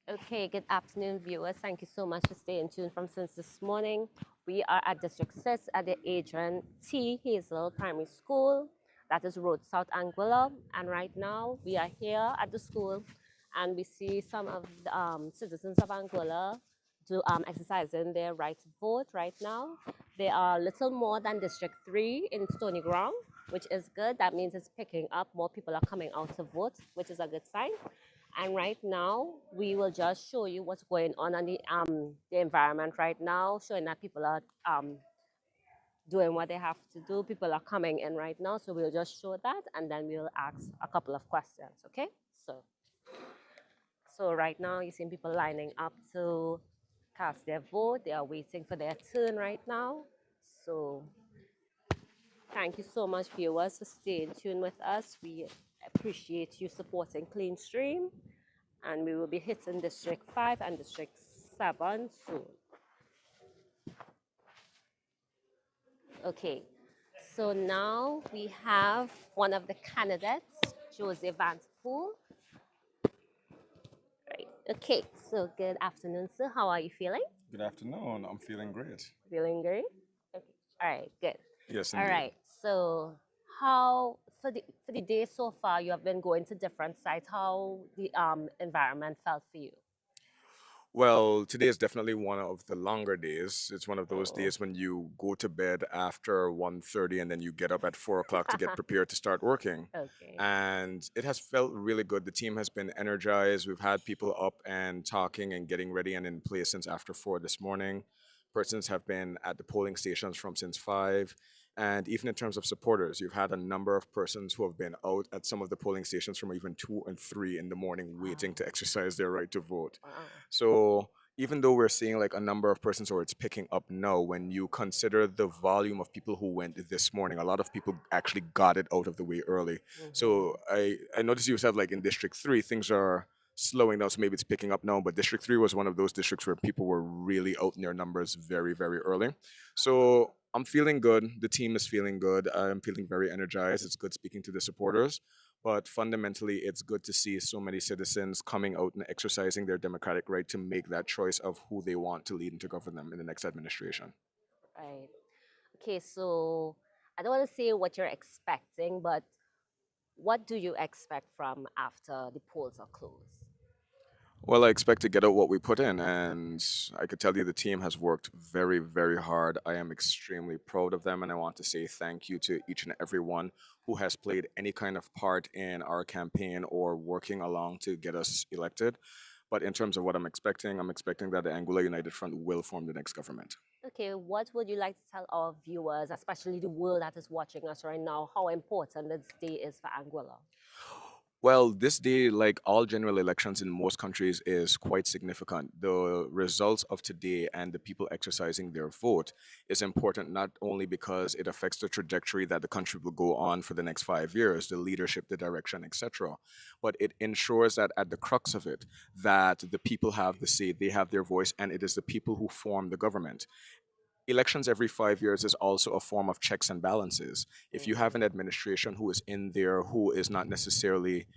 Okay, good afternoon, viewers. Thank you so much for staying tuned from since this morning. We are at District 6 at the Adrian T. Hazel Primary School. That is Road South Anguilla. And right now, we are here at the school and we see some of the citizens of Anguilla exercising their right to vote right now. They are little more than District 3 in Stony Ground, which is good. That means it's picking up. More people are coming out to vote, which is a good sign. And right now, we will just show you what's going on the environment right now, showing that people are doing what they have to do. People are coming in right now, so we'll just show that, and then we'll ask a couple of questions, okay? So, so right now, you see people lining up to cast their vote. They are waiting for their turn right now. So thank you so much, viewers, for staying tuned with us. We appreciate you supporting Clean Stream, and we will be hitting District 5 and District 7 soon. Okay, so now we have one of the candidates, Joseph Vanterpool. Right. Okay, so good afternoon, sir. How are you feeling? Good afternoon. I'm feeling great. Feeling great? Okay. All right, good. Yes, All indeed. right, so how, for the day so far, you have been going to different sites. How the environment felt for you? Well, today is definitely one of the longer days. It's one of those Oh. days when you go to bed after 1:30 and then you get up at 4 o'clock to get prepared to start working. Okay. And it has felt really good. The team has been energized. We've had people up and talking and getting ready and in place since after 4 this morning. Persons have been at the polling stations from since 5. And even in terms of supporters, you've had a number of persons who have been out at some of the polling stations from even 2 and 3 in the morning waiting to exercise their right to vote. Wow. So even though we're seeing like a number of persons or it's picking up now, when you consider the volume of people who went this morning, a lot of people actually got it out of the way early. So I noticed you said like in District 3, things are slowing down, so maybe it's picking up now, but District 3 was one of those districts where people were really out in their numbers very, very early. So I'm feeling good. The team is feeling good. I'm feeling very energized. It's good speaking to the supporters. But fundamentally, it's good to see so many citizens coming out and exercising their democratic right to make that choice of who they want to lead and to govern them in the next administration. Right. Okay, so I don't want to say what you're expecting, but what do you expect from after the polls are closed? Well, I expect to get out what we put in, and I could tell you the team has worked very, very hard. I am extremely proud of them, and I want to say thank you to each and every one who has played any kind of part in our campaign or working along to get us elected. But in terms of what I'm expecting that the Anguilla United Front will form the next government. Okay, what would you like to tell our viewers, especially the world that is watching us right now, how important this day is for Anguilla? Well, this day, like all general elections in most countries, is quite significant. The results of today and the people exercising their vote is important not only because it affects the trajectory that the country will go on for the next 5 years, the leadership, the direction, etc., but it ensures that at the crux of it, that the people have the say, they have their voice, and it is the people who form the government. Elections every 5 years is also a form of checks and balances. If you have an administration who is in there who is not necessarily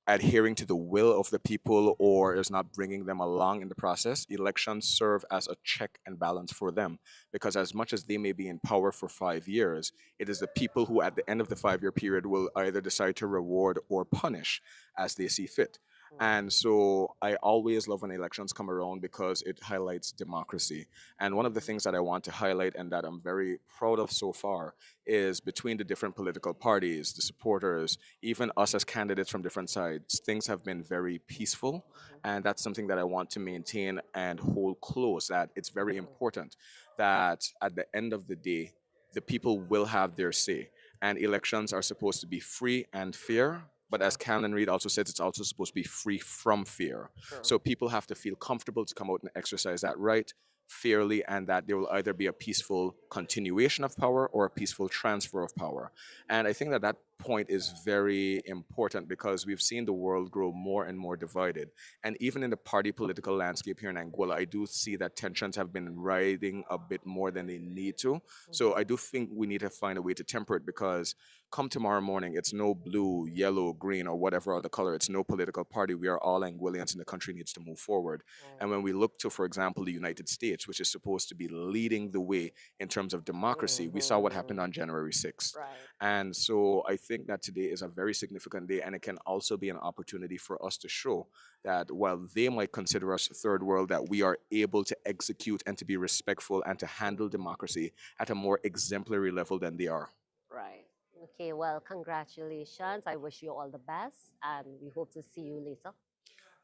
adhering to the will of the people or is not bringing them along in the process, elections serve as a check and balance for them. Because as much as they may be in power for 5 years, it is the people who, at the end of the 5 year period, will either decide to reward or punish as they see fit. And so I always love when elections come around because it highlights democracy. And one of the things that I want to highlight and that I'm very proud of so far is between the different political parties, the supporters, even us as candidates from different sides, things have been very peaceful. And that's something that I want to maintain and hold close. That it's very important that at the end of the day, the people will have their say. And elections are supposed to be free and fair. But as Callan Reed also says, it's also supposed to be free from fear. Sure. So people have to feel comfortable to come out and exercise that right fairly, and that there will either be a peaceful continuation of power or a peaceful transfer of power. And I think that that point is very important because we've seen the world grow more and more divided. And even in the party political landscape here in Anguilla, I do see that tensions have been riding a bit more than they need to. So I do think we need to find a way to temper it because come tomorrow morning, it's no blue, yellow, green, or whatever other color. It's no political party. We are all Anguillians and the country needs to move forward. And when we look to, for example, the United States, which is supposed to be leading the way in terms of democracy, we saw what happened on January 6th. Right. And so I think that today is a very significant day, and it can also be an opportunity for us to show that while they might consider us third world, that we are able to execute and to be respectful and to handle democracy at a more exemplary level than they are. Right. Okay, well, congratulations. I wish you all the best, and we hope to see you later.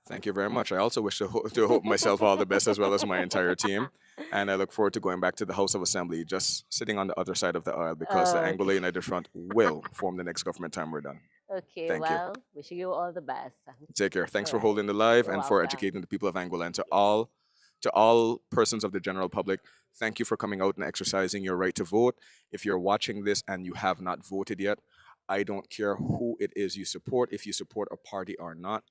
Thank you very much. I also wish to hope myself all the best as well as my entire team. And I look forward to going back to the House of Assembly, just sitting on the other side of the aisle because the Okay. Anguilla United Front will form the next government time we're done. Okay, Thank you. well, wishing you all the best. Take care. All Thanks for right. holding the live You're and for welcome. educating the people of Anguilla and to all persons of the general public. Thank you for coming out and exercising your right to vote. If you're watching this and you have not voted yet, I don't care who it is you support, if you support a party or not.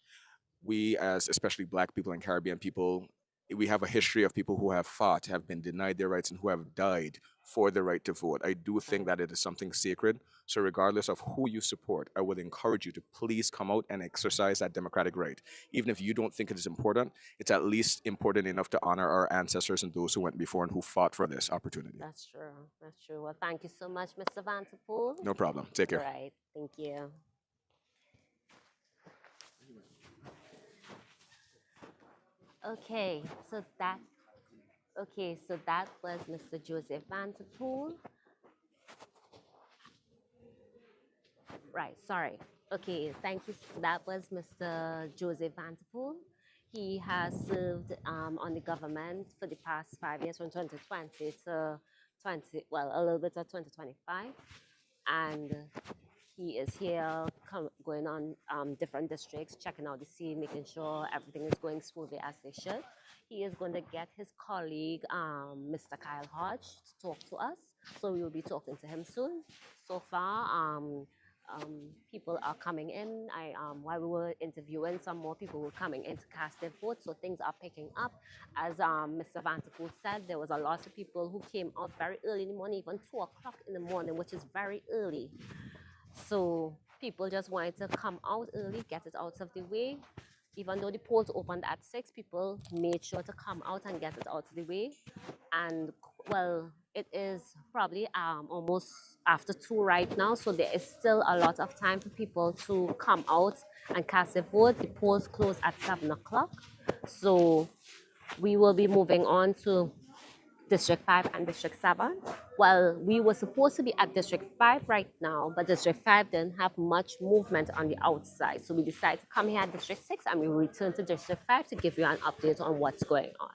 We, as especially Black people and Caribbean people, we have a history of people who have fought, have been denied their rights, and who have died for the right to vote. I do think that it is something sacred. So, regardless of who you support, I would encourage you to please come out and exercise that democratic right. Even if you don't think it is important, it's at least important enough to honor our ancestors and those who went before and who fought for this opportunity. That's true. That's true. Well, thank you so much, Mr. Vanterpool. No problem. Take All care. right. Thank you. Okay, so that was Mr. Joseph Vanterpool. Right, sorry. Okay, thank you. That was Mr. Joseph Vanterpool. He has served on the government for the past 5 years, from 2020 to 20, well, a little bit of 2025. And he is here going on different districts, checking out the scene, making sure everything is going smoothly as they should. He is going to get his colleague, Mr. Kyle Hodge, to talk to us. So we will be talking to him soon. So far, people are coming in. While we were interviewing, some more people were coming in to cast their votes. So things are picking up. As Mr. Vanterpool said, there was a lot of people who came out very early in the morning, even 2 o'clock in the morning, which is very early. So people just wanted to come out early, get it out of the way. Even though the polls opened at 6, people made sure to come out and get it out of the way. And well, it is probably almost after 2 right now, so there is still a lot of time for people to come out and cast a vote. The polls close at 7 o'clock. So we will be moving on to District 5 and District 7. Well, we were supposed to be at District 5 right now, but District 5 didn't have much movement on the outside. So we decided to come here at District 6 and we return to District 5 to give you an update on what's going on.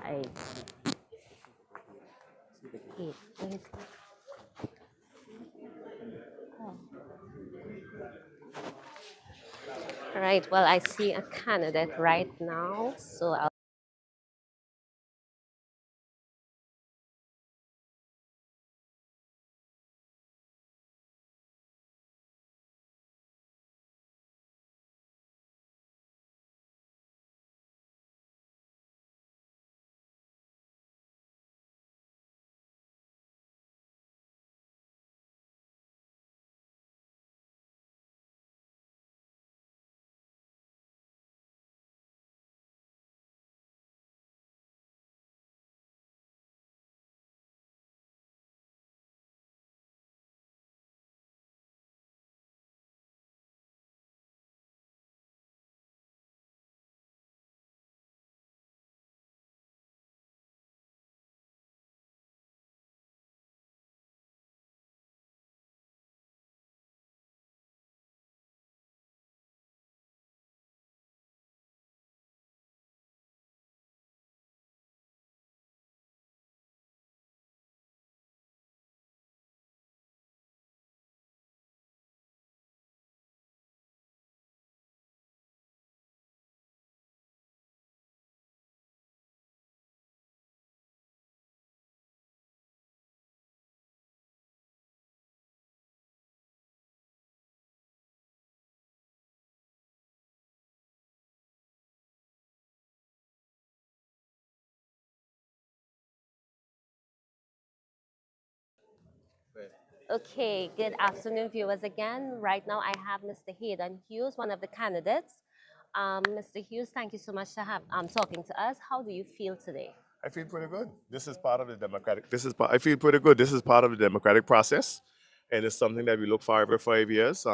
Right. Hey, where is he? Oh. All right, well, I see a candidate right now, so I'll Okay, good afternoon, viewers again. Right now, I have Mr. Hayden Hughes, one of the candidates. Mr. Hughes, thank you so much to have talking to us. How do you feel today? I feel pretty good. This is part of the democratic. I feel pretty good. This is part of the democratic process, and it's something that we look for every 5 years.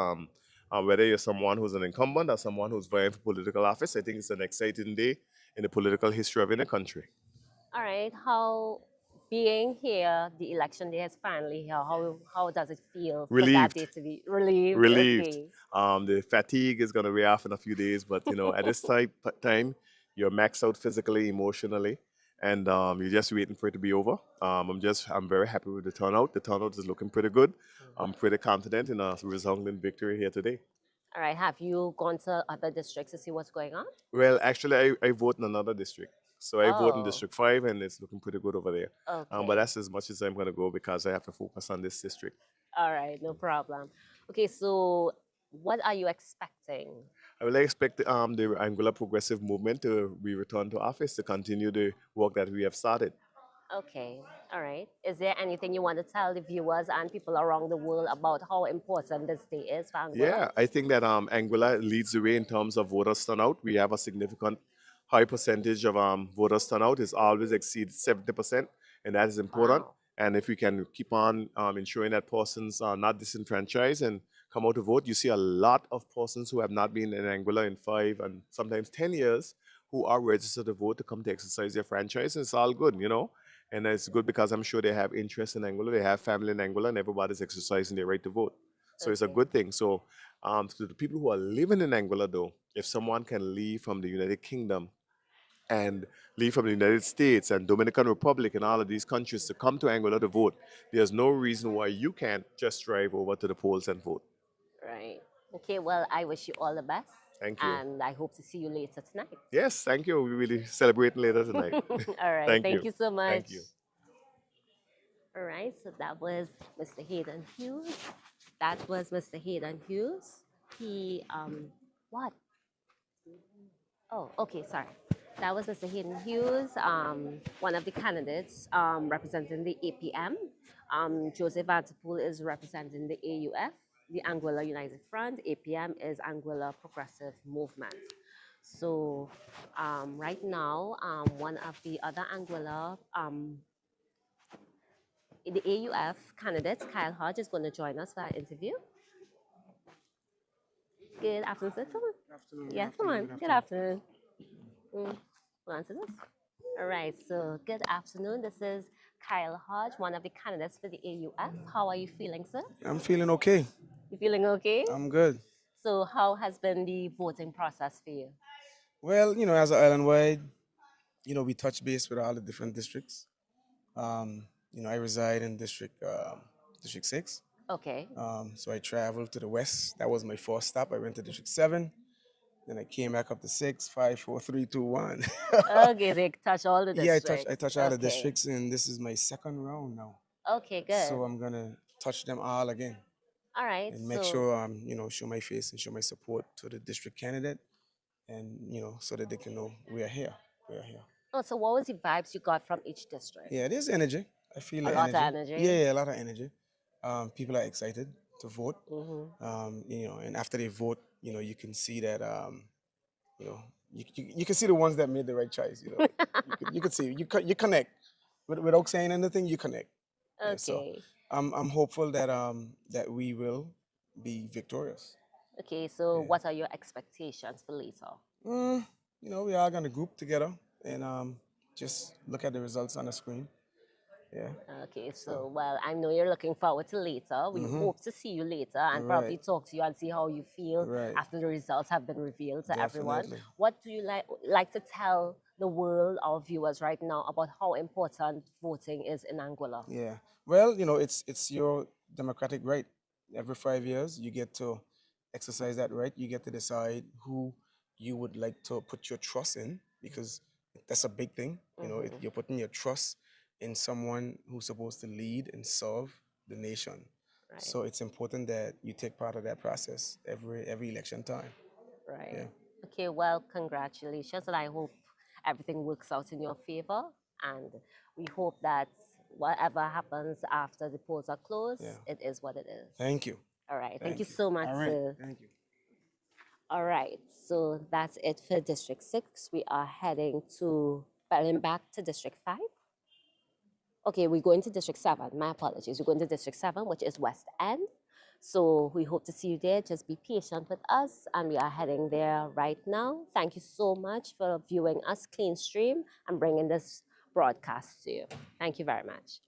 Whether you're someone who's an incumbent or someone who's vying for political office, I think it's an exciting day in the political history of any country. All right, how being here, the election day is finally here. How does it feel for that day Relieved, to be relieved? relieved. Okay, The fatigue is going to wear off in a few days, but at this time, you're maxed out physically, emotionally, and you're just waiting for it to be over. I'm very happy with the turnout. The turnout is looking pretty good. I'm pretty confident in a resounding victory here today. all right. Have you gone to other districts to see what's going on? Well, actually, I vote in another district. So I vote in Oh, District 5, and it's looking pretty good over there. But okay. that's as much as I'm going to go because I have to focus on this district. All right, no problem. Okay, so what are you expecting? I will expect the Angular Progressive Movement to be returned to office to continue the work that we have started. Okay, all right. Is there anything you want to tell the viewers and people around the world about how important this day is for Angola? Yeah, I think that Anguilla leads the way in terms of voters turnout. We have a significant high percentage of voters turnout. It's always exceeds 70%, and that is important. Wow. And if we can keep on ensuring that persons are not disenfranchised and come out to vote, you see a lot of persons who have not been in Anguilla in 5 and sometimes 10 years who are registered to vote to come to exercise their franchise. And it's all good. And it's good because I'm sure they have interest in Anguilla, they have family in Anguilla, and everybody's exercising their right to vote. So it's a Okay. good thing. So to the people who are living in Angola, though, if someone can leave from the United Kingdom and leave from the United States and Dominican Republic and all of these countries to come to Angola to vote, there's no reason why you can't just drive over to the polls and vote. Right. Okay, well, I wish you all the best Thank you. and I hope to see you later tonight. Yes, thank you. We will be celebrating later tonight. All right. Thank Thank you. you so much. Thank you. All right. So that was Mr. Hayden Hughes. That was Mr. Hayden Hughes. He what? Oh, okay, sorry. That was Mr. Hayden Hughes, one of the candidates representing the APM. Joseph Vanterpool is representing the AUF, the Anguilla United Front. APM is Anguilla Progressive Movement. So right now, one of the other Anguilla, the AUF candidates, Kyle Hodge, is going to join us for our interview. Good afternoon, sir. Come on. Afternoon. Yeah, come on. Good afternoon. Hold on to this. All right, so good afternoon. This is Kyle Hodge, one of the candidates for the AUF. How are you feeling, sir? I'm feeling okay. You feeling okay? I'm good. So, how has been the voting process for you? Well, as an island wide, we touch base with all the different districts. I reside in District 6. Okay. So I traveled to the west. That was my first stop. I went to District 7. Then I came back up to 6, 5, 4, 3, 2, 1. Okay, so you touch all the Yeah, districts. I touch all the Okay. districts, and this is my second round now. Okay, good. So I'm gonna touch them all again All right, and make so sure show my face and show my support to the district candidate, and so that they can know we are here. We are here. oh, so what was the vibes you got from each district? Yeah, there's energy. I feel A the lot of energy. energy. Yeah, a lot of energy. People are excited to vote. Mm-hmm. And after they vote, you can see that you know you can see the ones that made the right choice. You can see you connect without saying anything. You connect. Yeah, so Okay. I'm hopeful that that we will be victorious. Okay, so Yeah. what are your expectations for later? Mm, we are gonna group together and just look at the results on the screen. Yeah. Okay, So. so well, I know you're looking forward to later. We Mm-hmm. hope to see you later and Right. probably talk to you and see how you feel Right. after the results have been revealed to everyone. Definitely. What do you like to tell the world, our viewers right now, about how important voting is in Angola? Yeah. Well, it's your democratic right. Every 5 years, you get to exercise that right. You get to decide who you would like to put your trust in, because that's a big thing. Mm-hmm. You're putting your trust in someone who's supposed to lead and serve the nation. Right, So it's important that you take part of that process every election time. right. Yeah. Okay, well, congratulations, and I hope everything works out in your favor. And we hope that whatever happens after the polls are closed, Yeah. it is what it is. Thank you. All right. Thank Thank you you. so much, All right. sir. Thank you. All right. So that's it for District 6. We are heading back to District 5. Okay, we're going to District 7. My apologies. We're going to District 7, which is West End. So we hope to see you there. Just be patient with us. And we are heading there right now. Thank you so much for viewing us clean stream and bringing this broadcast to you. Thank you very much.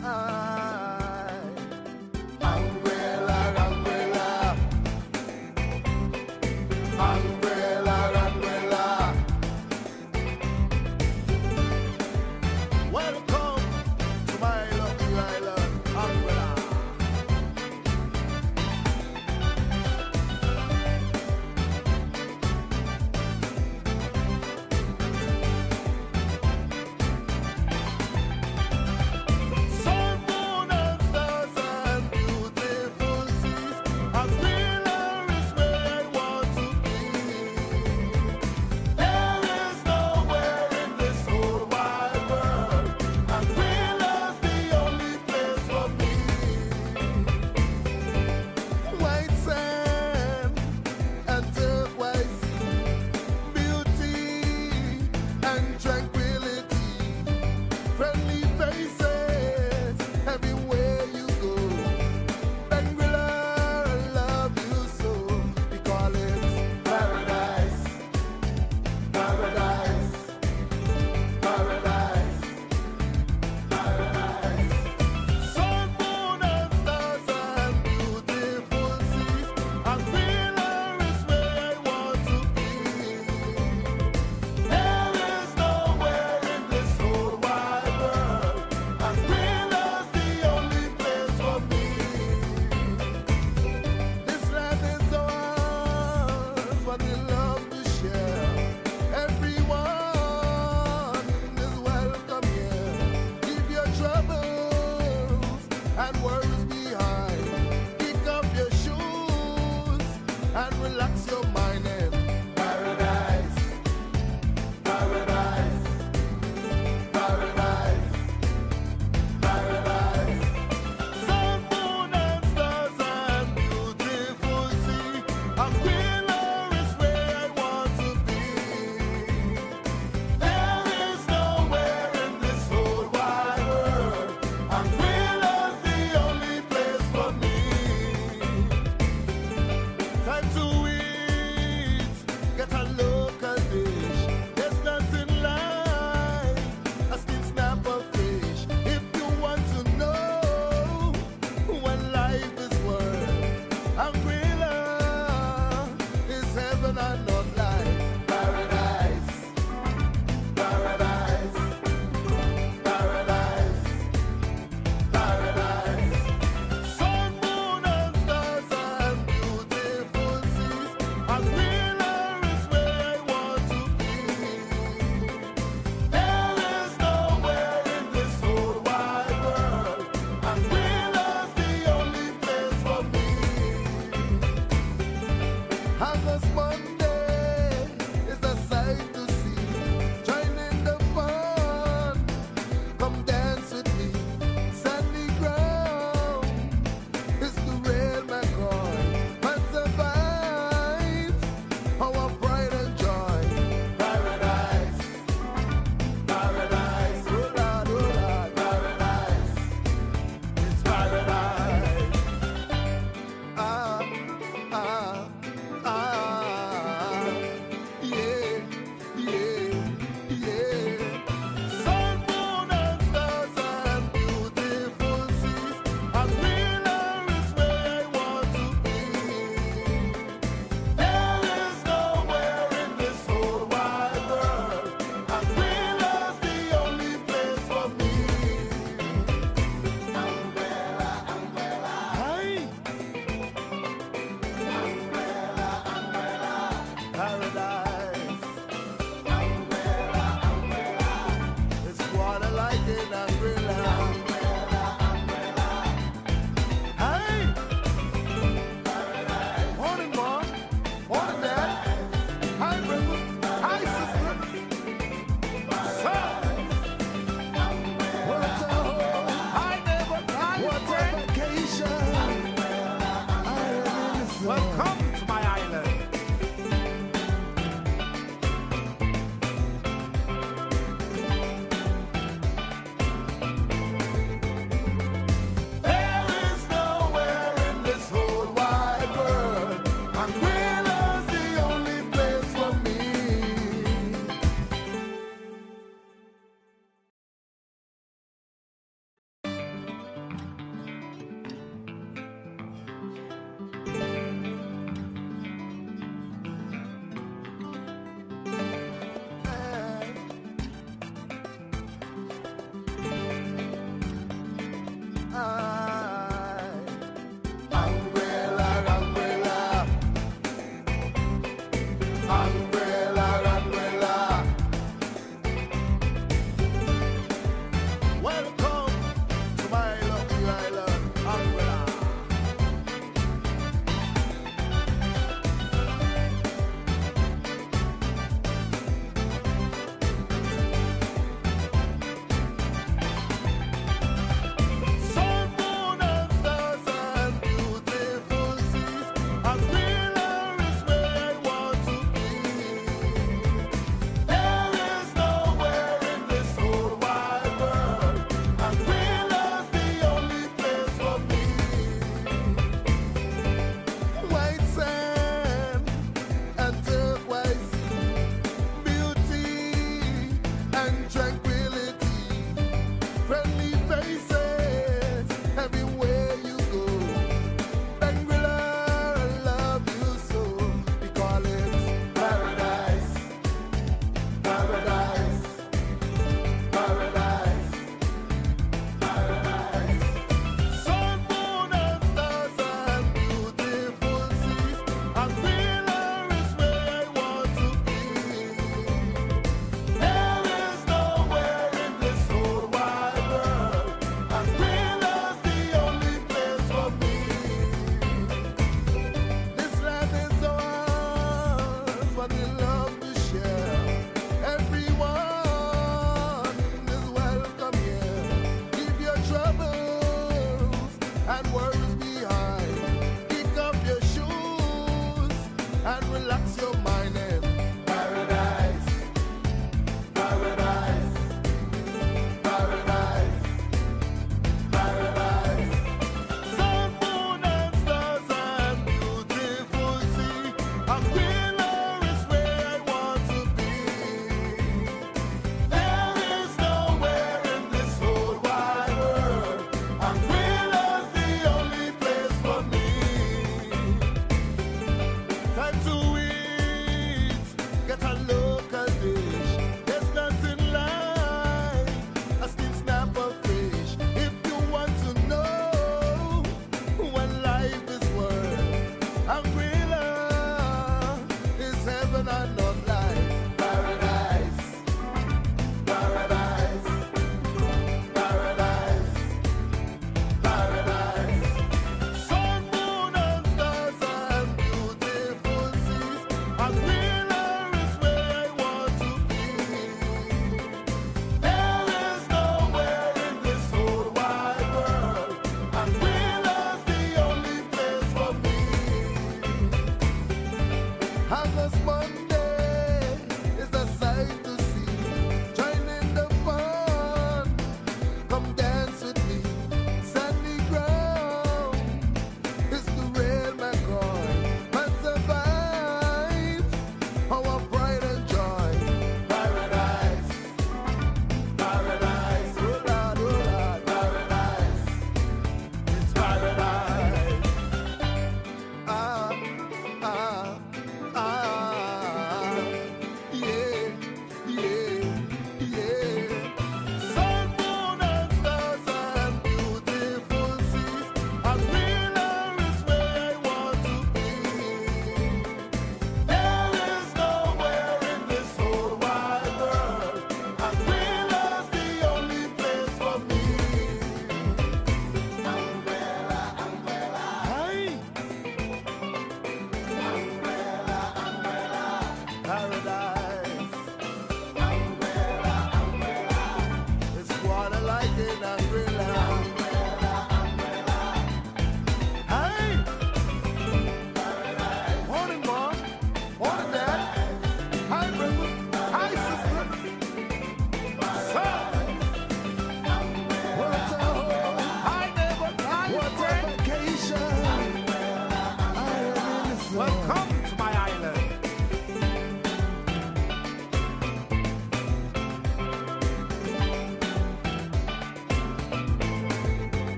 Anguilla, Anguilla, Anguilla, Anguilla. Welcome to my lovely island, Anguilla. So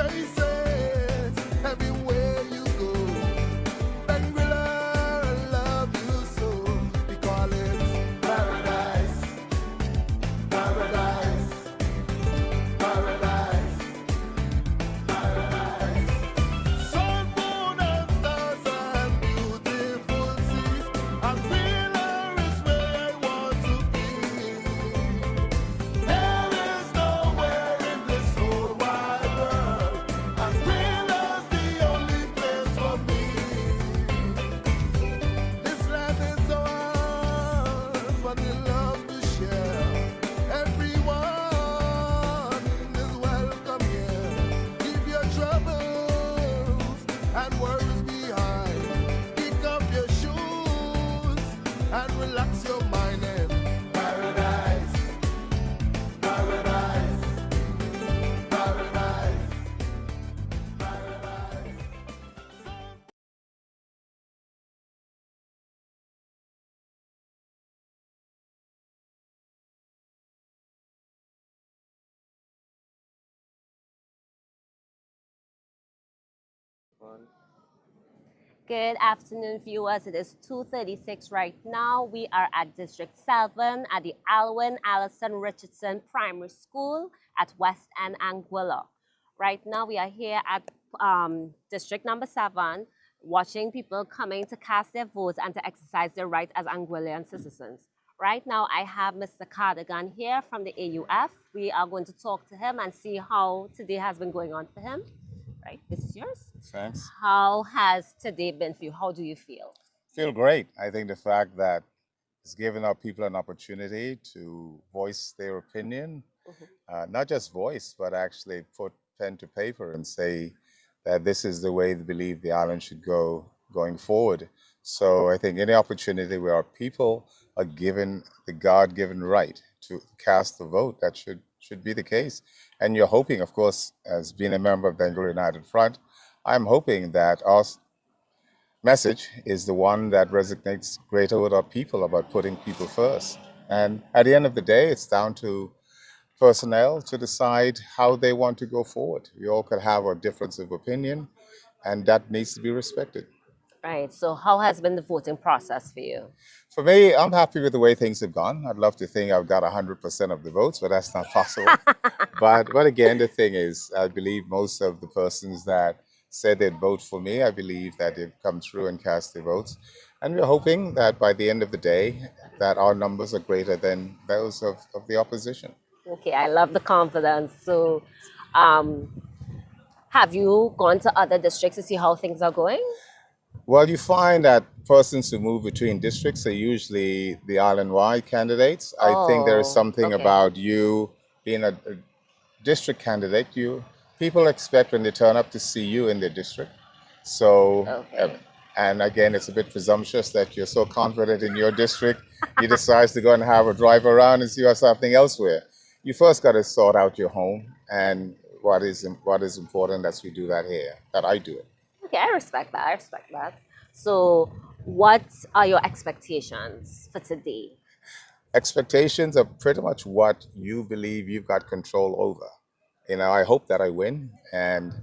voices everywhere you go. Anguilla, I love you so. We call it paradise, paradise, paradise, paradise. Sun, moon, and stars and beautiful seas. Anguilla is where I want to be. There is nowhere in this whole wide world. Anguilla's the only place for me. This land is ours, but we love to share. Everyone is welcome here. Leave your troubles and worries behind. Pick up your shoes and relax your mind in paradise, paradise, paradise, paradise. Good afternoon, viewers. It is 2:36 right now. We are at District 7 at the Alwyn Allison Richardson Primary School at West End, Anguilla. Right now, we are here at District number 7, watching people coming to cast their votes and to exercise their right as Anguillan citizens. Right now, I have Mr. Cardigan here from the AUF. We are going to talk to him and see how today has been going on for him. Right, this is yours. Thanks. How has today been for you? How do you feel? Feel great. I think the fact that it's given our people an opportunity to voice their opinion, not just voice, but actually put pen to paper and say that this is the way they believe the island should go going forward. So I think any opportunity where our people are given the God-given right to cast the vote, that should be the case. And you're hoping, of course, as being a member of the Anguilla United Front, I'm hoping that our message is the one that resonates greater with our people about putting people first. And at the end of the day, it's down to personnel to decide how they want to go forward. We all could have a difference of opinion, and that needs to be respected. Right. So how has been the voting process for you? For me, I'm happy with the way things have gone. I'd love to think I've got 100% of the votes, but that's not possible. but again, the thing is, I believe most of the persons that said they'd vote for me, I believe that they've come through and cast their votes. And we're hoping that by the end of the day, that our numbers are greater than those of the opposition. Okay, I love the confidence. So have you gone to other districts to see how things are going? Well, you find that persons who move between districts are usually the island-wide candidates. I think there is something okay. about you being a district candidate. People expect when they turn up to see you in their district. So, Okay. and again, it's a bit presumptuous that you're so confident in your district, you decide to go and have a drive around and see what's happening elsewhere. You first got to sort out your home and what is important as we do that here, that I do it. Okay, I respect that. I respect that. So what are your expectations for today? Expectations are pretty much what you believe you've got control over. I hope that I win, and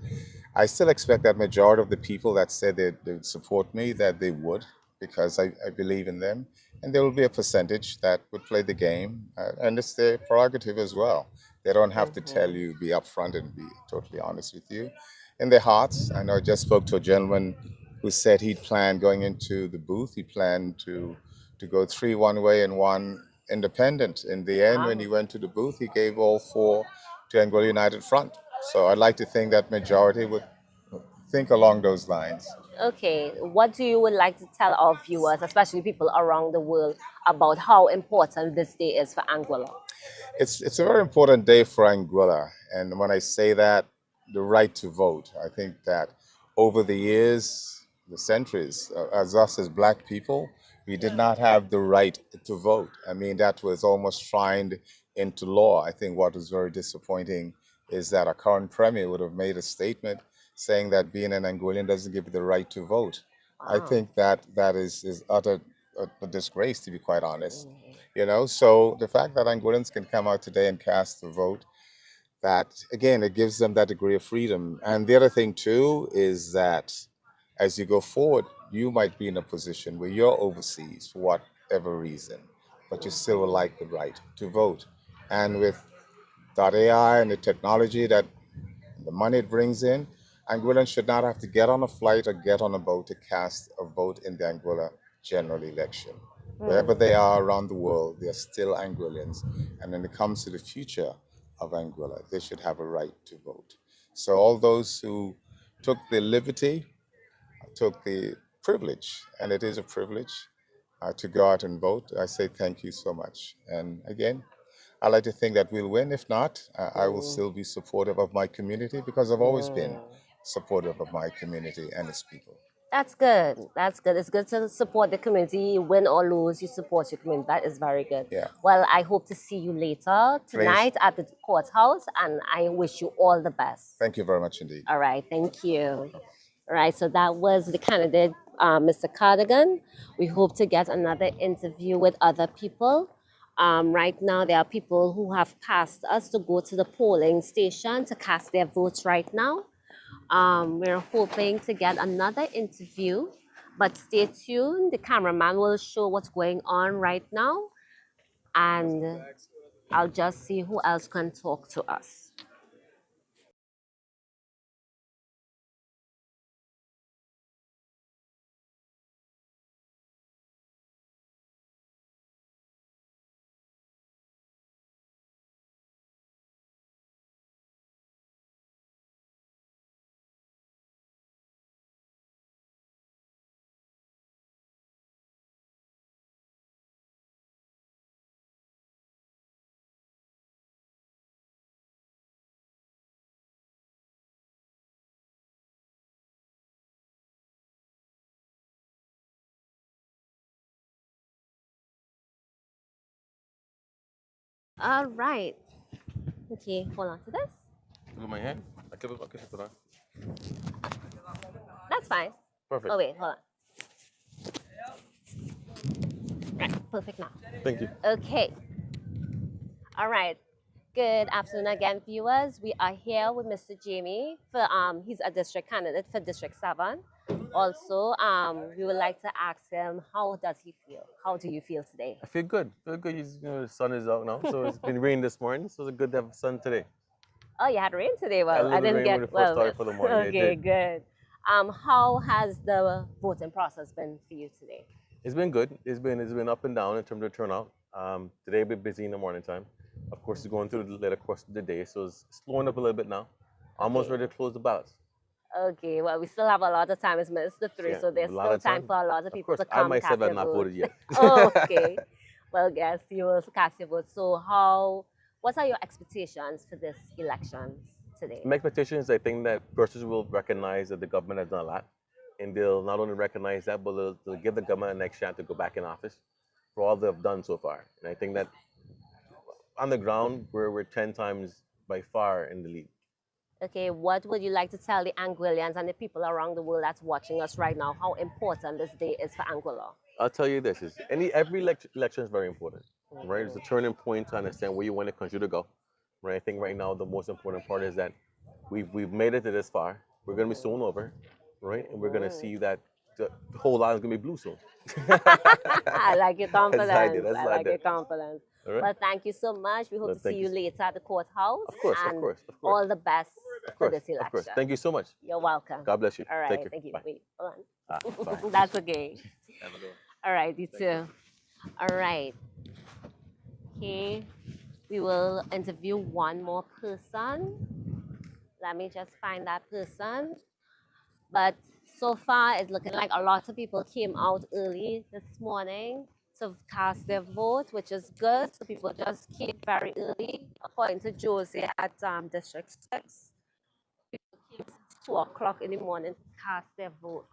I still expect that majority of the people that said they'd support me, that they would, because I believe in them. And there will be a percentage that would play the game, and it's their prerogative as well. They don't have to tell you, be upfront and be totally honest with you. In their hearts, I know I just spoke to a gentleman who said he'd planned going into the booth. He planned to go 3 one-way and 1 independent. In the end, when he went to the booth, he gave all 4 to Anguilla United Front. So I'd like to think that majority would think along those lines. Okay, what do you would like to tell our viewers, especially people around the world, about how important this day is for Anguilla? It's a very important day for Anguilla. And when I say that, the right to vote, I think that over the years, the centuries, as us as Black people, we did not have the right to vote. I mean, that was almost shrined into law. I think what was very disappointing is that our current premier would have made a statement saying that being an Anguillan doesn't give you the right to vote. I think that is utter a disgrace, to be quite honest. So the fact that Anguillans can come out today and cast the vote, that, again, it gives them that degree of freedom. And the other thing, too, is that as you go forward, you might be in a position where you're overseas for whatever reason, but you still would like the right to vote. And with .ai and the technology that the money it brings in, Anguillans should not have to get on a flight or get on a boat to cast a vote in the Anguilla general election. Wherever they are around the world, they are still Anguillans. And when it comes to the future of Anguilla, they should have a right to vote. So all those who took the liberty, took the privilege, and it is a privilege to go out and vote, I say thank you so much. And again, I like to think that we'll win. If not, I will still be supportive of my community because I've always been supportive of my community and its people. That's good. That's good. It's good to support the community. Win or lose, you support your community. That is very good. Yeah. Well, I hope to see you later tonight at the courthouse, and I wish you all the best. Thank you very much indeed. All right. Thank you. All right. So that was the candidate, Mr. Cardigan. We hope to get another interview with other people. Right now, there are people who have passed us to go to the polling station to cast their votes right now. We're hoping to get another interview, but stay tuned. The cameraman will show what's going on right now, and I'll just see who else can talk to us. All right. Okay, hold on to this. With my hand? I can put it on. That's fine. Perfect. Oh, wait, hold on. Right, perfect now. Thank you. Okay. All right. Good afternoon again, viewers. We are here with Mr. Jamie. He's a district candidate for District 7. Also, we would like to ask him, how does he feel? How do you feel today? I feel good. Feel good. The sun is out now, so it's been raining this morning, so it's good to have sun today. Oh, you had rain today. A Well, little I didn't rain get when it first started for the morning. It Okay, did. good. How has the voting process been for you today? It's been good. It's been up and down in terms of turnout. Today we're busy in the morning time. Of course, it's going through the later course of the day, so it's slowing up a little bit now. Almost Okay. ready to close the ballots. Okay, well, we still have a lot of time. It's minutes to 3, Yeah, so there's a lot still of time time. for a lot of Of people course, to I come myself cast have their not vote. voted yet. Oh, okay. Well, yes, you will cast your vote. So what are your expectations for this election today? My expectation is I think that persons will recognize that the government has done a lot, and they'll not only recognize that, but they'll give the government a next chance to go back in office for all they've done so far. And I think that on the ground, we're 10 times by far in the lead. Okay, what would you like to tell the Anguillians and the people around the world that's watching us right now, how important this day is for Anguilla? I'll tell you this: every election is very important, right? It's a turning point to understand where you want the country to go, right? I think right now the most important part is that we've made it to this far. We're gonna be soon over, right? And we're gonna see that the whole line is gonna be blue soon. I like your confidence. That's I like like your that. confidence. All right. Well, thank you so much. We hope Well, to see thank you you. later at the courthouse. Of course, and of course, of course. all the best for this election. Of course. Thank you so much. You're welcome. God bless you. All right, Take care. thank you. Bye. Wait, hold on. Sorry. That's okay. Have a good one. All right, you too. All right. Okay, we will interview one more person. Let me just find that person. But so far, it's looking like a lot of people came out early this morning to cast their vote, which is good. So people just came very early. According to Josie at District 6, people came at 2 o'clock in the morning to cast their vote.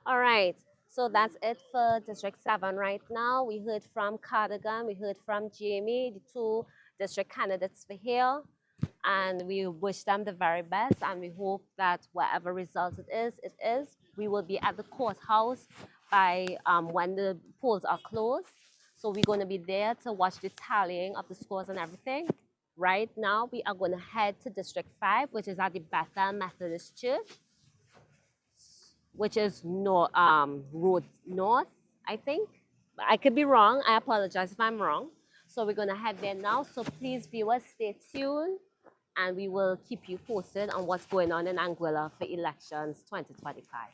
All right. So that's it for District 7 right now. We heard from Cardigan, we heard from Jamie, the two district candidates for here. And we wish them the very best. And we hope that whatever result it is. We will be at the courthouse by when the polls are closed. So we're going to be there to watch the tallying of the scores and everything. Right now, we are going to head to District 5, which is at the Bethel Methodist Church, which is Road North, I think. I could be wrong. I apologize if I'm wrong. So we're going to head there now. So please, viewers, stay tuned, and we will keep you posted on what's going on in Anguilla for elections 2025.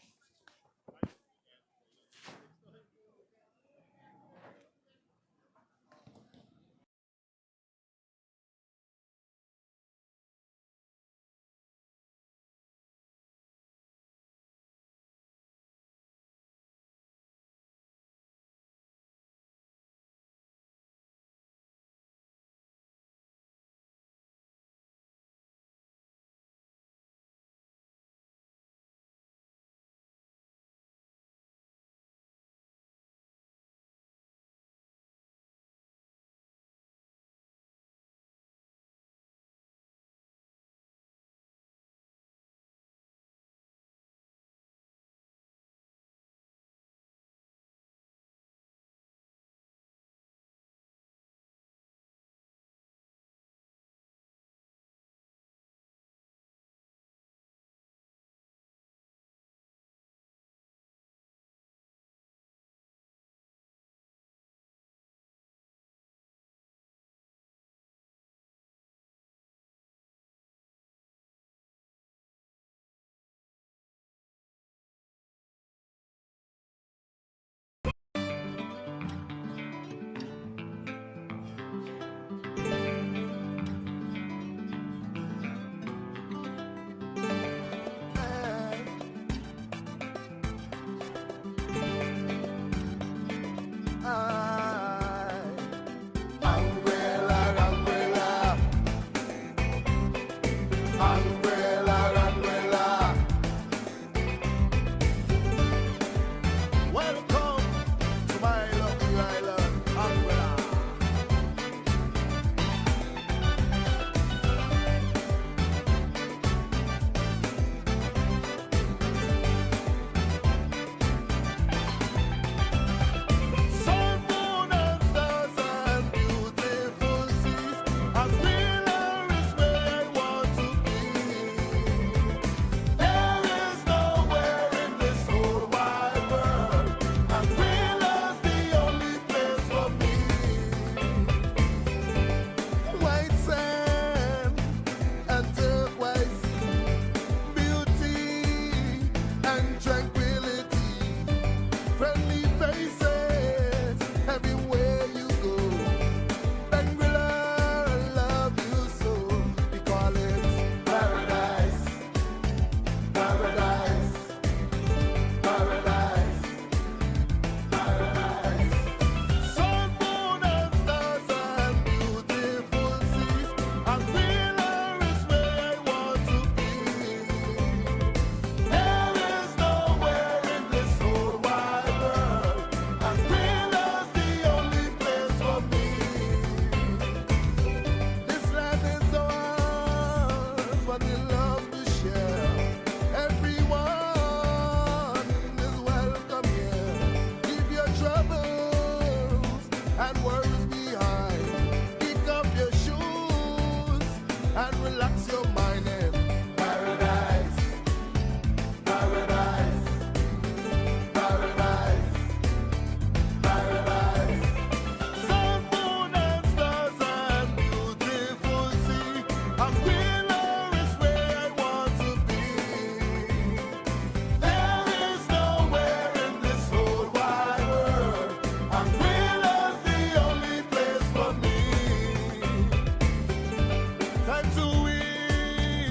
Time to win.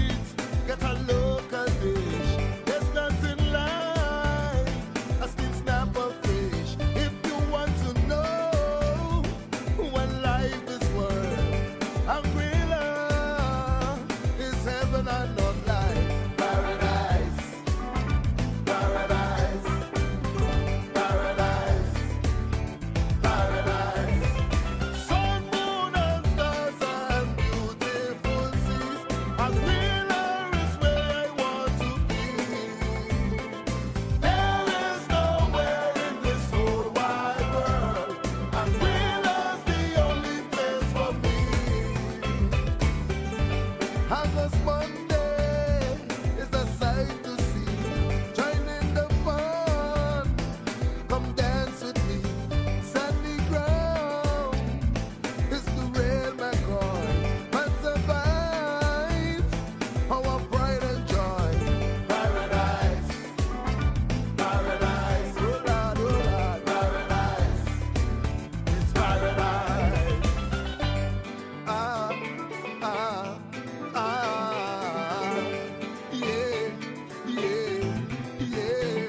one day is a sight to see. Join in the fun, come dance with me. Sandy ground is the real McCoy. That's the vibes, our pride and joy. Paradise, paradise, oh Lord, paradise. It's paradise. Ah, ah, ah. Yeah, yeah, yeah.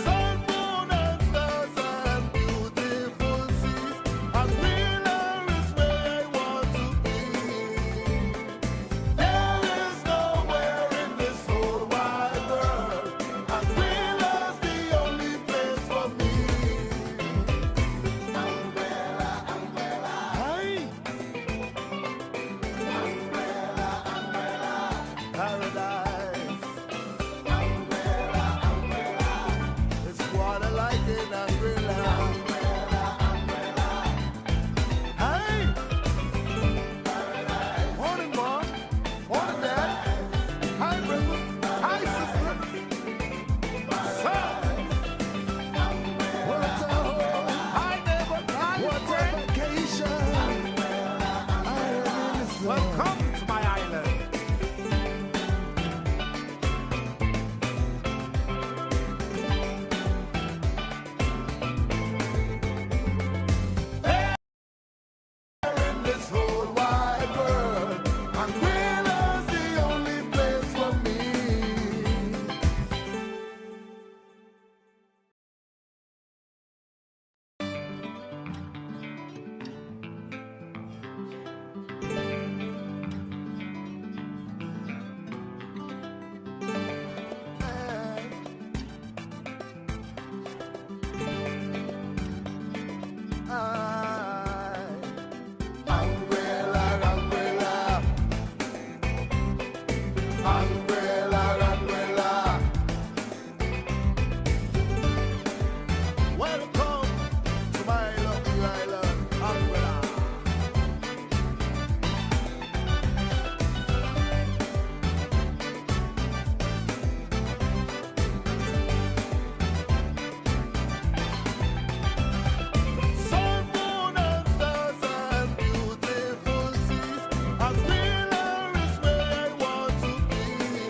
Sun, moon, and stars and beautiful seas. Anguilla is where I want to be. There is nowhere in this whole wide world. Anguilla's the only place for me. Anguilla, Anguilla. Hi. Paradise. It's water like in Anguilla. Hey! Morning, Mom. Morning, Dad. Hi, brother. Hi, sister. Sir. What a home. Hi, neighbor. What a vacation. Welcome to my island. In this whole wide world, Anguilla's the only place for me. Anguilla, Anguilla. Anguilla, Anguilla. Welcome to my lovely island, Anguilla. Sun, moon, and stars and beautiful seas. Anguilla is where I want to be.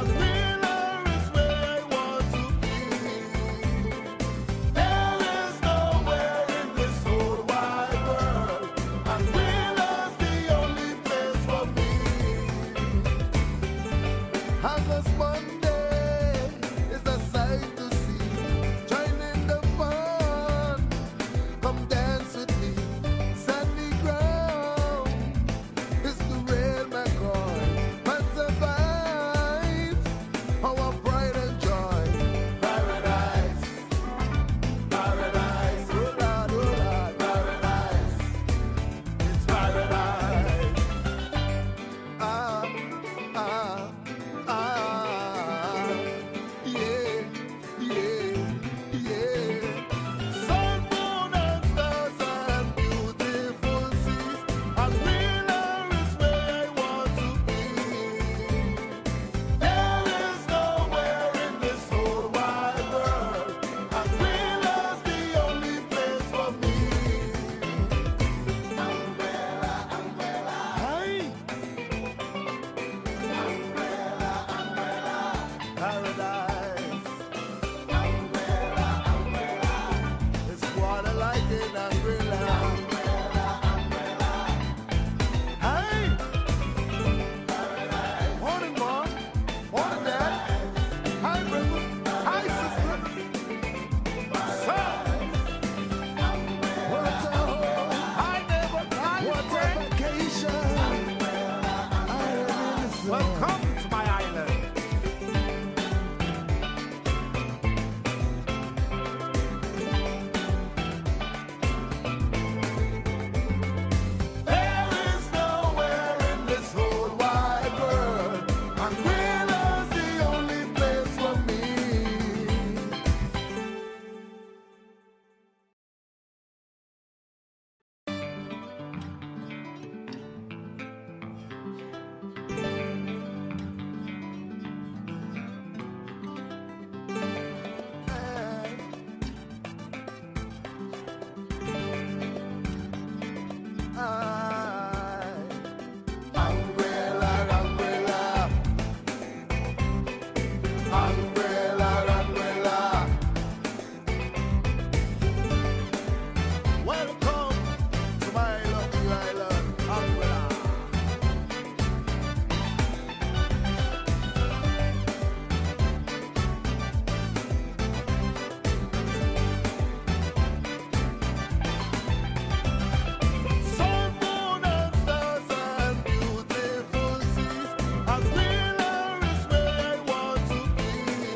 Anguilla is where I want to be. There is nowhere in this whole wide world. Anguilla's the only place for me. August Monday is a sight to see. Join in the fun, come dance with me. Sandy ground is the real McCoy. Fans and vibes, our pride and joy. Paradise, paradise, oh Lord, paradise. It's paradise. Ah, ah, ah, yeah, yeah, yeah. Sun, moon, and stars and beautiful seas. Anguilla is where I want to be. There is nowhere in this whole wide world. Anguilla's the only place for me. Anguilla, Anguilla, hey. Paradise. It's what I like in Anguilla. Hey! Morning, Mom. Morning, Dad. Hi, brother. Hi, sister. Sir. What a home. Hi, neighbor. Hi, what a vacation. Welcome to my island. There is nowhere in this whole wide world. Anguilla's the only place for me. Anguilla, Anguilla. Anguilla, Anguilla. Welcome to my lovely island, Anguilla. Sun, moon, and stars and beautiful seas. Anguilla is where I want to be.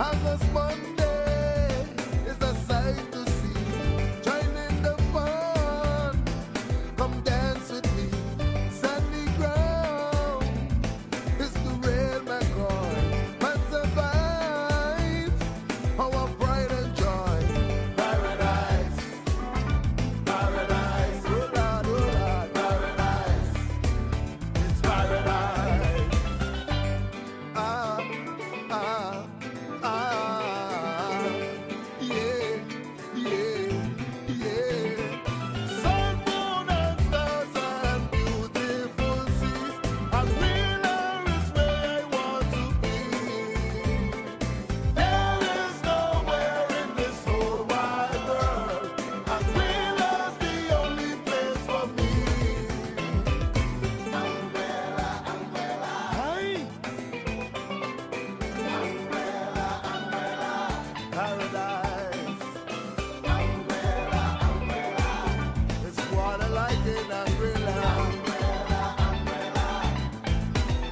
August Monday is a sight to see. Join in the fun, come dance with me. Sandy ground is the real McCoy. Man's a vibes, our pride and joy. Paradise, paradise, oh Lord, paradise. It's paradise. Ah, ah, ah, yeah, yeah, yeah. Sun, moon, and stars and beautiful seas. Anguilla is where I want to be. There is nowhere in this whole wide world. Anguilla's the only place for me. Anguilla, Anguilla, hey. Paradise. It's what I like in Anguilla.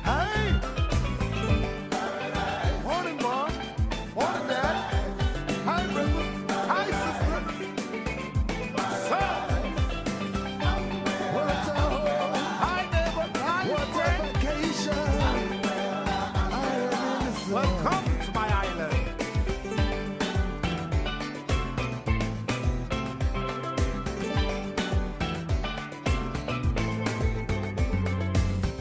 Hey! Morning, Mom. Morning, Dad. Hi, brother. Hi, sister. Sir. What a hi, neighbor. Hi, what a vacation. Welcome to my island.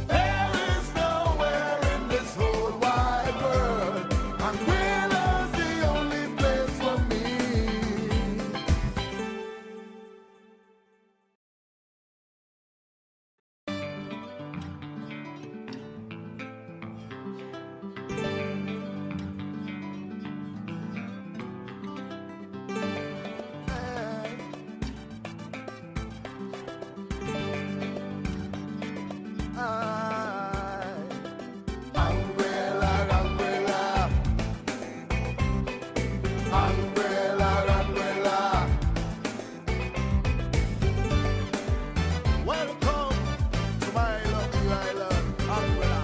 There is nowhere in this whole wide world. Anguilla's the only place for me. Anguilla, Anguilla, Anguilla, Anguilla. Welcome to my lovely island, Anguilla.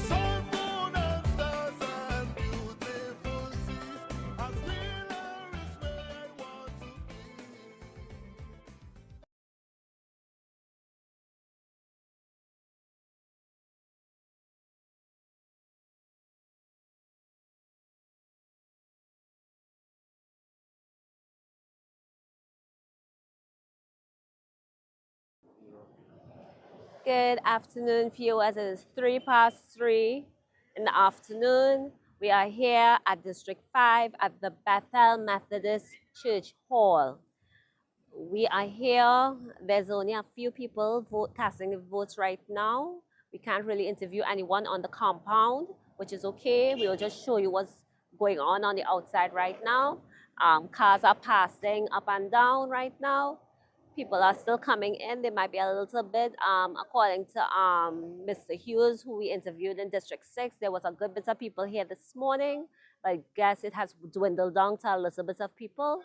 Sun, moon, and stars and beautiful seas. Anguilla is where I want to be. Good afternoon, viewers. It is 3 past 3 in the afternoon. We are here at District 5 at the Bethel Methodist Church Hall. We are here. There's only a few people casting the votes right now. We can't really interview anyone on the compound, which is okay. We will just show you what's going on the outside right now. Cars are passing up and down right now. People are still coming in. They might be a little bit, according to Mr. Hughes, who we interviewed in District 6, there was a good bit of people here this morning, but I guess it has dwindled down to a little bit of people.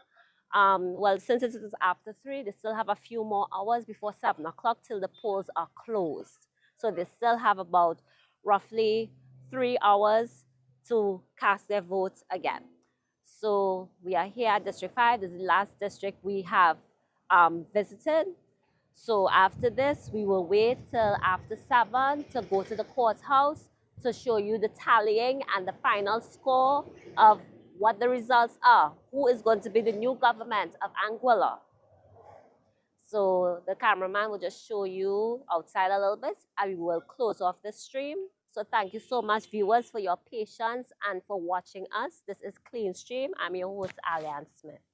Well, since it is after 3, they still have a few more hours before 7 o'clock till the polls are closed. So they still have about roughly 3 hours to cast their votes again. So we are here at District 5. This is the last district we have visited. So after this, we will wait till after 7 to go to the courthouse to show you the tallying and the final score of what the results are, who is going to be the new government of Anguilla. So the cameraman will just show you outside a little bit and we will close off the stream. So thank you so much, viewers, for your patience and for watching us. This is Clean Stream. I'm your host, Alian Smith.